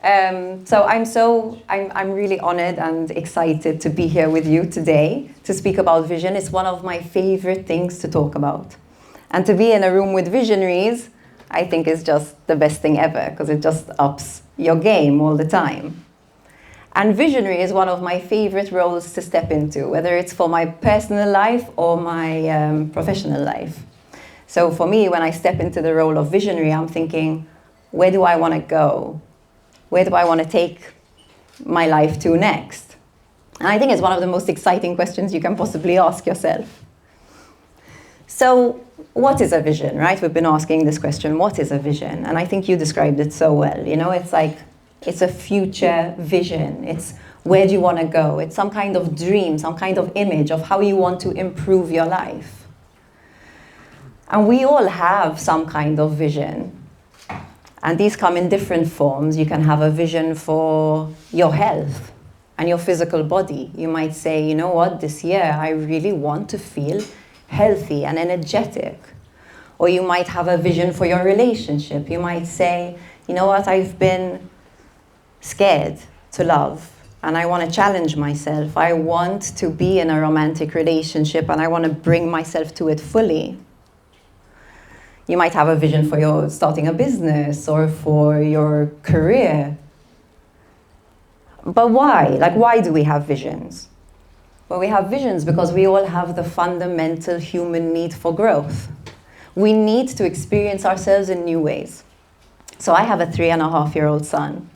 I'm really honored and excited to be here with you today to speak about vision. It's one of my favorite things to talk about. And to be in a room with visionaries, I think is just the best thing ever, because it just ups your game all the time. And visionary is one of my favorite roles to step into, whether it's for my personal life or my professional life. So for me, when I step into the role of visionary, I'm thinking, where do I want to go? Where do I want to take my life to next? And I think it's one of the most exciting questions you can possibly ask yourself. So what is a vision, right? We've been asking this question, what is a vision? And I think you described it so well. You know, it's like, it's a future vision. It's where do you want to go? It's some kind of dream, some kind of image of how you want to improve your life. And we all have some kind of vision. And these come in different forms. You can have a vision for your health and your physical body. You might say, you know what, this year I really want to feel healthy and energetic. Or you might have a vision for your relationship. You might say, you know what, I've been scared to love and I want to challenge myself. I want to be in a romantic relationship and I want to bring myself to it fully. You might have a vision for your starting a business or for your career. But why? Like, why do we have visions? Well, we have visions because we all have the fundamental human need for growth. We need to experience ourselves in new ways. So I have a 3.5-year-old son.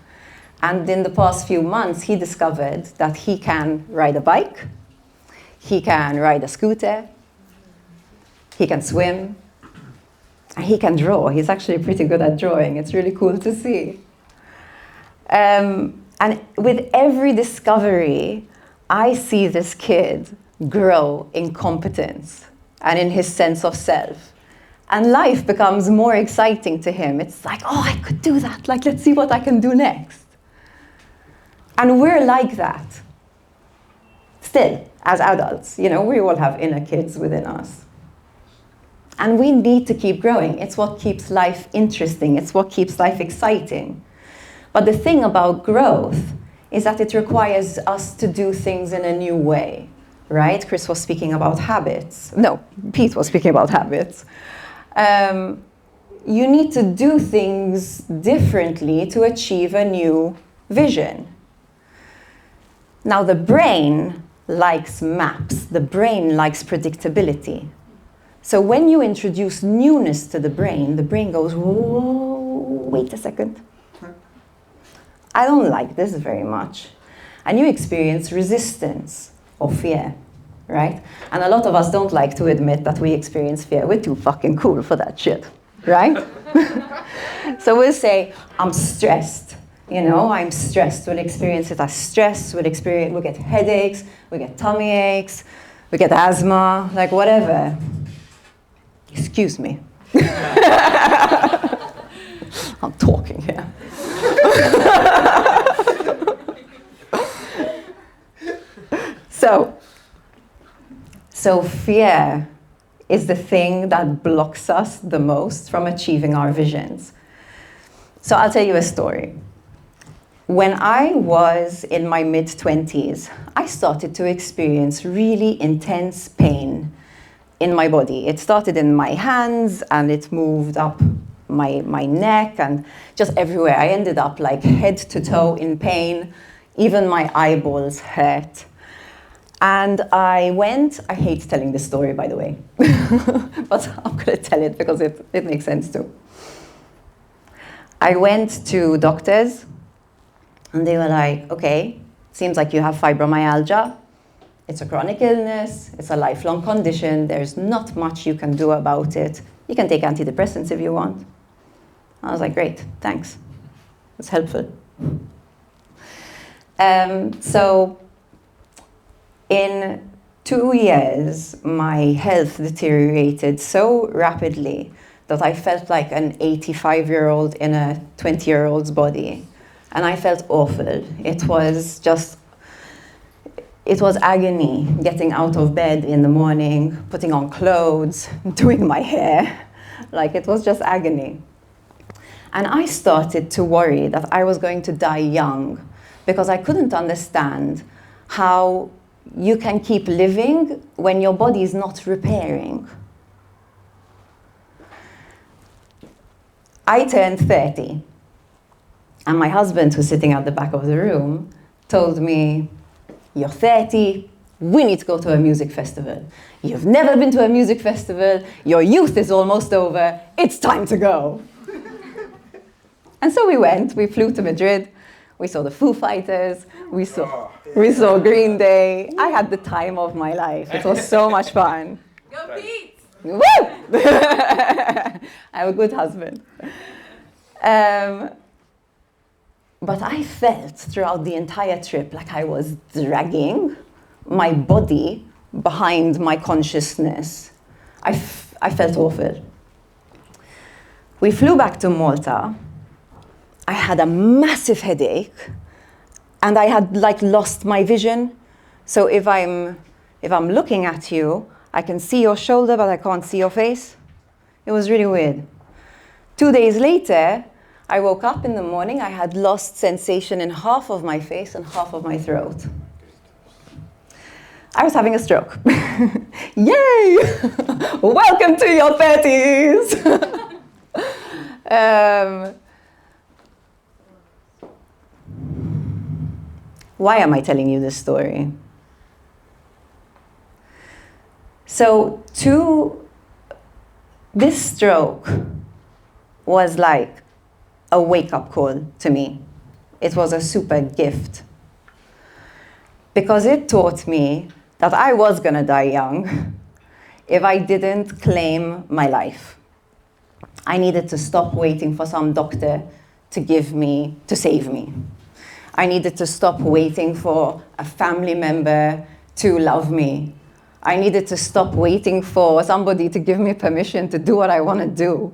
And in the past few months, he discovered that he can ride a bike, he can ride a scooter, he can swim, and he can draw. He's actually pretty good at drawing. It's really cool to see. And with every discovery, I see this kid grow in competence and in his sense of self. And life becomes more exciting to him. It's like, oh, I could do that. Like, let's see what I can do next. And we're like that. Still, as adults, you know, we all have inner kids within us. And we need to keep growing. It's what keeps life interesting. It's what keeps life exciting. But the thing about growth is that it requires us to do things in a new way, right? Chris was speaking about habits. No, Pete was speaking about habits. You need to do things differently to achieve a new vision. Now, the brain likes maps. The brain likes predictability. So when you introduce newness to the brain goes, whoa, wait a second. I don't like this very much. And you experience resistance or fear, right? And a lot of us don't like to admit that we experience fear. We're too fucking cool for that shit, right? So we'll say, I'm stressed. You know, I'm stressed. We'll experience it as stress. We'll get headaches. We get tummy aches. We get asthma, like whatever. Excuse me. I'm talking here. So fear is the thing that blocks us the most from achieving our visions. So I'll tell you a story. When I was in my mid-20s, I started to experience really intense pain in my body. It started in my hands and it moved up my neck and just everywhere. I ended up like head to toe in pain. Even my eyeballs hurt. And I hate telling this story, by the way, but I'm going to tell it because it makes sense too. I went to doctors and they were like, okay, seems like you have fibromyalgia. It's a chronic illness. It's a lifelong condition. There's not much you can do about it. You can take antidepressants if you want. I was like, great, thanks. It's helpful. So in 2 years, my health deteriorated so rapidly that I felt like an 85-year-old in a 20-year-old's body. And I felt awful. It was agony, getting out of bed in the morning, putting on clothes, doing my hair. Like, it was just agony. And I started to worry that I was going to die young because I couldn't understand how you can keep living when your body is not repairing. I turned 30, and my husband, who's sitting at the back of the room, told me, "You're 30, we need to go to a music festival. You've never been to a music festival, your youth is almost over, it's time to go." And so we went, we flew to Madrid, we saw the Foo Fighters, we saw Green Day. I had the time of my life, it was so much fun. Go Pete! Woo! I have a good husband. But I felt throughout the entire trip like I was dragging my body behind my consciousness. I felt awful. We flew back to Malta. I had a massive headache, and I had like lost my vision. So if I'm looking at you, I can see your shoulder, but I can't see your face. It was really weird. 2 days later, I woke up in the morning, I had lost sensation in half of my face and half of my throat. I was having a stroke. Yay! Welcome to your 30s! Why am I telling you this story? So this stroke was like a wake-up call to me. It was a super gift. Because it taught me that I was gonna die young if I didn't claim my life. I needed to stop waiting for some doctor to save me. I needed to stop waiting for a family member to love me. I needed to stop waiting for somebody to give me permission to do what I want to do.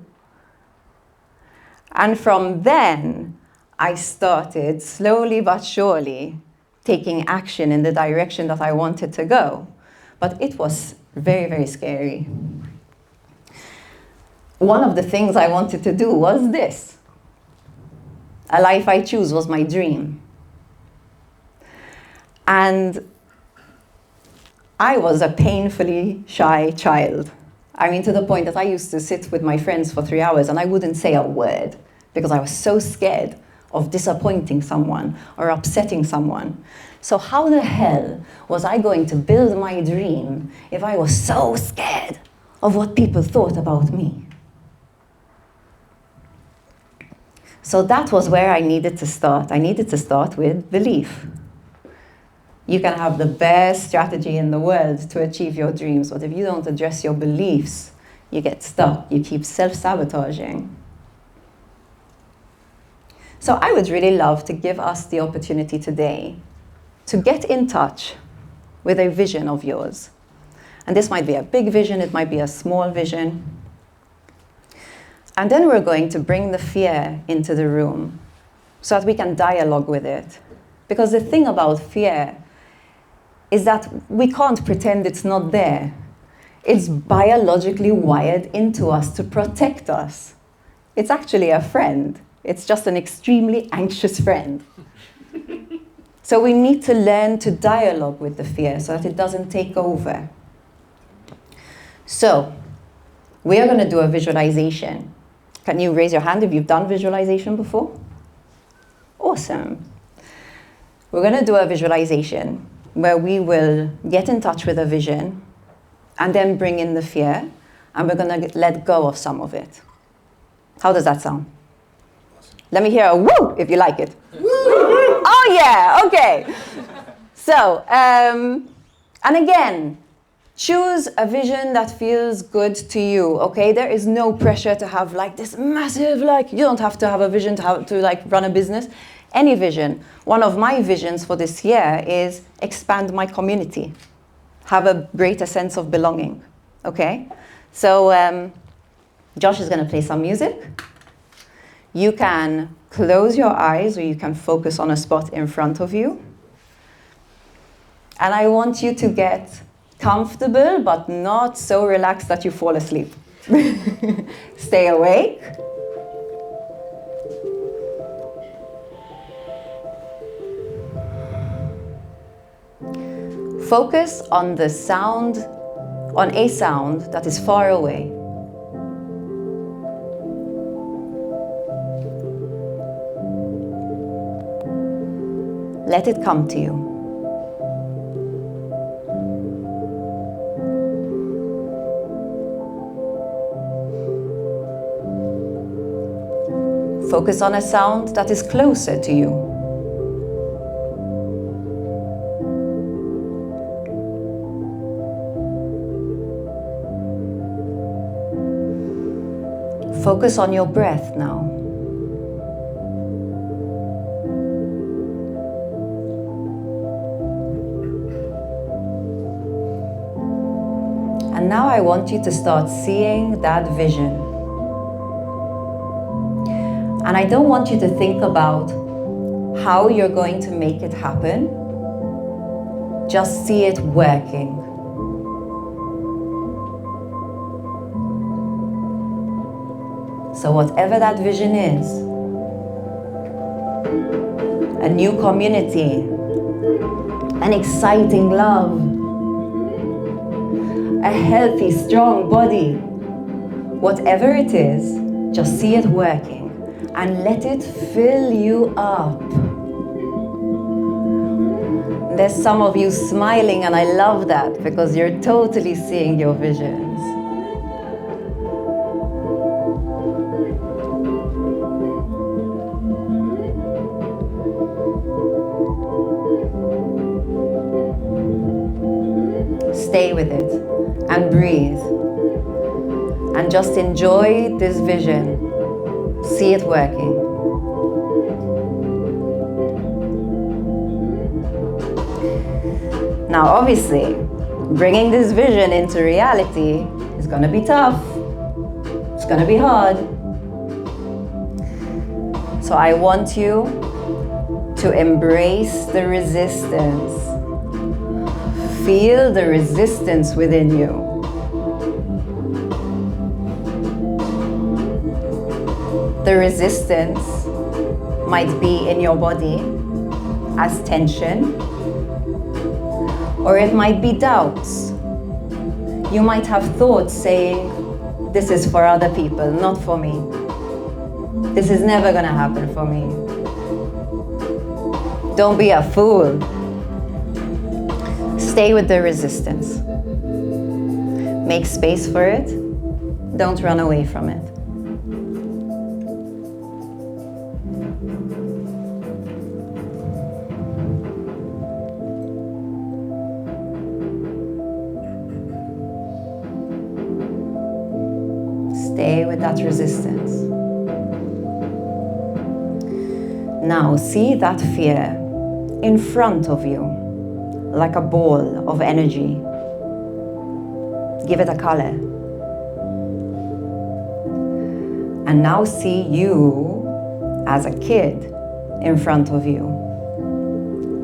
And from then, I started slowly but surely taking action in the direction that I wanted to go. But it was very, very scary. One of the things I wanted to do was this. A life I choose was my dream. And I was a painfully shy child. I mean, to the point that I used to sit with my friends for 3 hours and I wouldn't say a word because I was so scared of disappointing someone or upsetting someone. So how the hell was I going to build my dream if I was so scared of what people thought about me? So that was where I needed to start. I needed to start with belief. You can have the best strategy in the world to achieve your dreams, but if you don't address your beliefs, you get stuck, you keep self-sabotaging. So I would really love to give us the opportunity today to get in touch with a vision of yours. And this might be a big vision, it might be a small vision. And then we're going to bring the fear into the room so that we can dialogue with it. Because the thing about fear is that we can't pretend it's not there. It's biologically wired into us to protect us. It's actually a friend. It's just an extremely anxious friend. So we need to learn to dialogue with the fear so that it doesn't take over. So we are going to do a visualization. Can you raise your hand if you've done visualization before? Awesome. We're going to do a visualization where we will get in touch with a vision and then bring in the fear, and we're going to let go of some of it. How does that sound? Let me hear a woo if you like it. Woo! Oh yeah, okay. So, and again, choose a vision that feels good to you, okay? There is no pressure to have like this massive, you don't have to have a vision to like run a business. Any vision. One of my visions for this year is expand my community, have a greater sense of belonging, okay? So Josh is going to play some music. You can close your eyes or you can focus on a spot in front of you. And I want you to get comfortable, but not so relaxed that you fall asleep. Stay awake. Focus on the sound, on a sound that is far away. Let it come to you. Focus on a sound that is closer to you. Focus on your breath now. And now I want you to start seeing that vision. And I don't want you to think about how you're going to make it happen. Just see it working. So whatever that vision is, a new community, an exciting love, a healthy, strong body, whatever it is, just see it working and let it fill you up. There's some of you smiling, and I love that because you're totally seeing your visions. Stay with it and breathe and just enjoy this vision. See it working. Now, obviously, bringing this vision into reality is going to be tough. It's going to be hard. So I want you to embrace the resistance. Feel the resistance within you. The resistance might be in your body as tension, or it might be doubts. You might have thoughts saying, this is for other people, not for me. This is never gonna happen for me. Don't be a fool. Stay with the resistance. Make space for it. Don't run away from it. Stay with that resistance. Now see that fear in front of you, like a ball of energy. Give it a color. And now see you as a kid in front of you.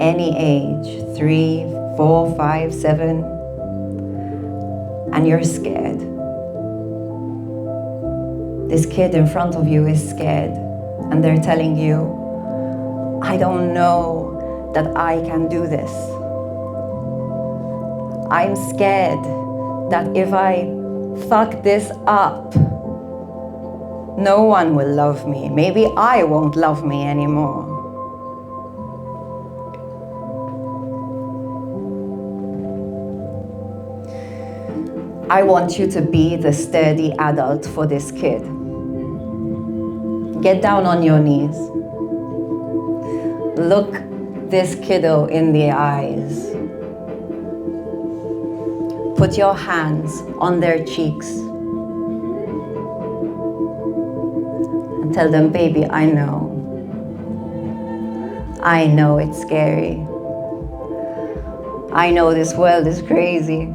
Any age, 3, 4, 5, 7, and you're scared. This kid in front of you is scared, and they're telling you, I don't know that I can do this. I'm scared that if I fuck this up, no one will love me. Maybe I won't love me anymore. I want you to be the sturdy adult for this kid. Get down on your knees. Look this kiddo in the eyes. Put your hands on their cheeks and tell them, baby, I know it's scary. I know this world is crazy,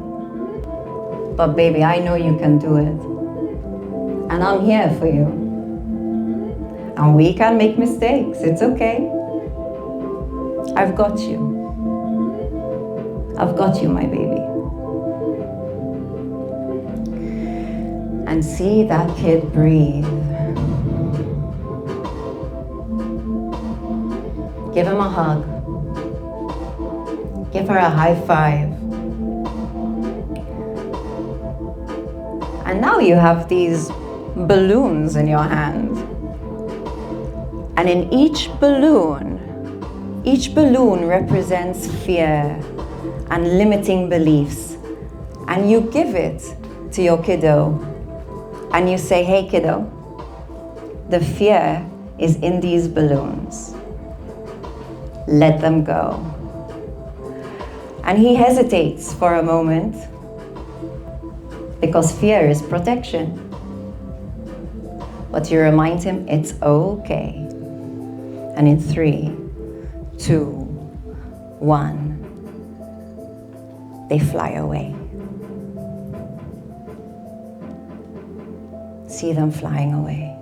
but baby, I know you can do it. And I'm here for you. And we can make mistakes, it's okay. I've got you. I've got you, my baby. And see that kid breathe. Give him a hug. Give her a high five. And now you have these balloons in your hand. And in each balloon represents fear and limiting beliefs. And you give it to your kiddo. And you say, hey kiddo, the fear is in these balloons. Let them go. And he hesitates for a moment because fear is protection. But you remind him it's okay. And in 3, 2, 1, they fly away. See them flying away.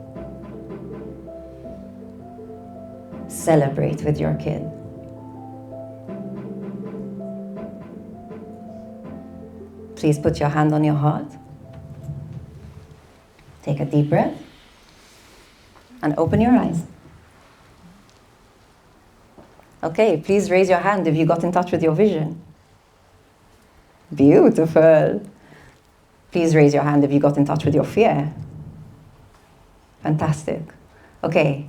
Celebrate with your kid. Please put your hand on your heart. Take a deep breath and open your eyes. Okay, please raise your hand if you got in touch with your vision. Beautiful. Please raise your hand if you got in touch with your fear. Fantastic. Okay,